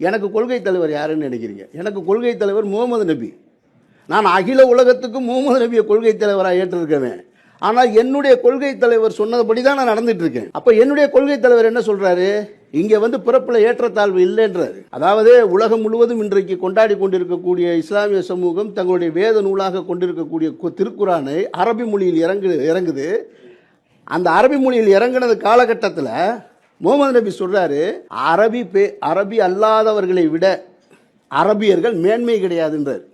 எனக்கு கொள்கை தலைவர் யாருன்னு நினைக்கிறீங்க? எனக்கு கொள்கை தலைவர் முகமது நபி. நான் அகில உலகத்துக்கு முகமது நபியை கொள்கை தலைவராக ஏற்றிருக்கேன். ஆனால் என்னுடைய கொள்கை தலைவர் சொன்னபடி தான் நான் நடந்துட்டு இருக்கேன். அப்ப என்னுடைய கொள்கை தலைவர் என்ன சொல்றாரு? இங்க வந்து பிறப்புல ஏற்றத்தாழ்வு இல்லைன்றாரு. அதாவது உலகம் முழுவதும் இன்றைக்கு கொண்டாடி கொண்டிருக்கக்கூடிய இஸ்லாமிய சமூகம் தங்களுடைய வேத நூலாக கொண்டிருக்கக்கூடிய திருக்குரானை அரபி மொழியில் இறங்குது. அந்த அரபி மொழியில் இறங்கினது காலகட்டத்தில் முகமது நபி சொல்றாரு, அரபி அல்லாதவர்களை விட அரபியர்கள் மேன்மை கிடையாதுன்றார்.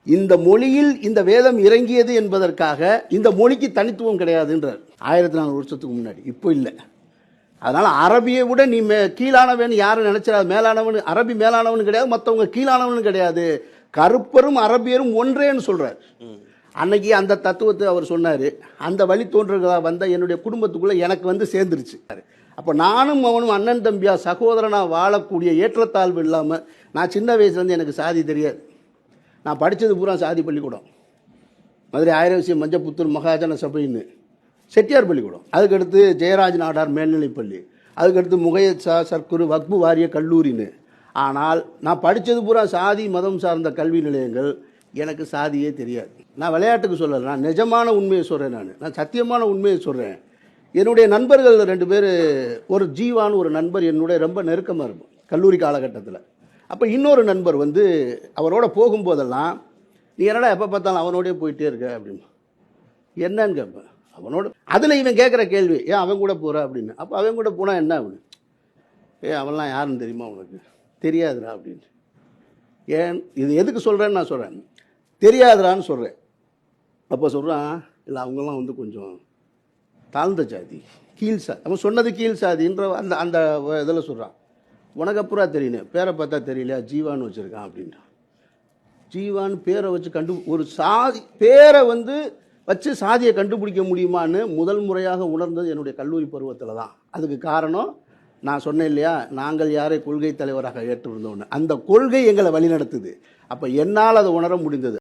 இந்த மொழியில் இந்த வேதம் இறங்கியது என்பதற்காக இந்த மொழிக்கு தனித்துவம் கிடையாதுன்றார். 1400 வருஷத்துக்கு முன்னாடி, இப்போ இல்லை. அதனால அரபியை விட நீ கீழானவன் யாரும் நினைச்சிடாது. மேலானவன் அரபி மேலானவன் கிடையாது, மற்றவங்க கீழானவன் கிடையாது. கருப்பரும் அரபியரும் ஒன்றேன்னு சொல்றார். அன்னைக்கு அந்த தத்துவத்தை அவர் சொன்னார். அந்த வழி தோன்றர்களாக வந்த என்னுடைய குடும்பத்துக்குள்ளே எனக்கு வந்து சேர்ந்துருச்சு. அப்போ நானும் அவனும் அண்ணன் தம்பியா சகோதரனாக வாழக்கூடிய ஏற்றத்தாழ்வு இல்லாமல், நான் சின்ன வயசுலேருந்து எனக்கு சாதி தெரியாது. நான் படித்தது பூரா சாதி பள்ளிக்கூடம், மதுரை ஆயிரவிசியம் மஞ்சப்புத்தூர் மகாஜன சபைன்னு செட்டியார் பள்ளிக்கூடம், அதுக்கடுத்து ஜெயராஜ் நாடார் மேல்நிலைப்பள்ளி, அதுக்கடுத்து முகையத் ஷா சர்க்குரு வக்பு வாரிய கல்லூரின்னு. ஆனால் நான் படித்தது பூரா சாதி மதம் சார்ந்த கல்வி நிலையங்கள். எனக்கு சாதியே தெரியாது. நான் விளையாட்டுக்கு சொல்லலை, நான் நிஜமான உண்மையை சொல்கிறேன். நான் சத்தியமான உண்மையை சொல்கிறேன். என்னுடைய நண்பர்கள் 2 பேர், ஒரு ஜீவான்னு ஒரு நண்பர் என்னுடைய ரொம்ப நெருக்கமாக இருக்கும் கல்லூரி காலகட்டத்தில். அப்போ இன்னொரு நண்பர் வந்து அவரோட போகும்போதெல்லாம், நீ என்னடா எப்போ பார்த்தாலும் அவனோடய போயிட்டே இருக்க அப்படின்னு. என்னன்னு கேட்பேன். அவனோட அதில் இவன் கேட்குற கேள்வி, ஏன் அவன் கூட போகிற அப்படின்னு. அப்போ அவன் கூட போனால் என்ன அவனு? அவன்லாம் யாருன்னு தெரியுமா உனக்கு? தெரியாதுடா அப்படின்னு. ஏன் இது எதுக்கு சொல்கிறேன்னு நான் சொல்கிறேன், தெரியாதுடான்னு சொல்கிறேன். அப்போ சொல்கிறான், இல்லை அவங்கெல்லாம் வந்து கொஞ்சம் தாழ்ந்த ஜாதி, கீழ் சாதி. அவன் சொன்னது கீழ் சாதின்ற அந்த அந்த இதில் சொல்கிறான். உனக்கு அப்புறம் தெரியணும், பேரை பார்த்தா தெரியலையா, ஜீவான்னு வச்சுருக்கான் அப்படின்றான். ஜீவான்னு பேரை வச்சு ஒரு சாதி பேரை வந்து வச்சு சாதியை கண்டுபிடிக்க முடியுமான்னு முதல் முறையாக உணர்ந்தது என்னுடைய கல்லூரி பருவத்தில் தான். அதுக்கு காரணம் நான் சொன்னேன் இல்லையா, நாங்கள் யாரை கொள்கை தலைவராக ஏற்றிருந்தோன்னு. அந்த கொள்கை எங்களை வழிநடத்துது. அப்போ என்னால் அதை உணர முடிந்தது.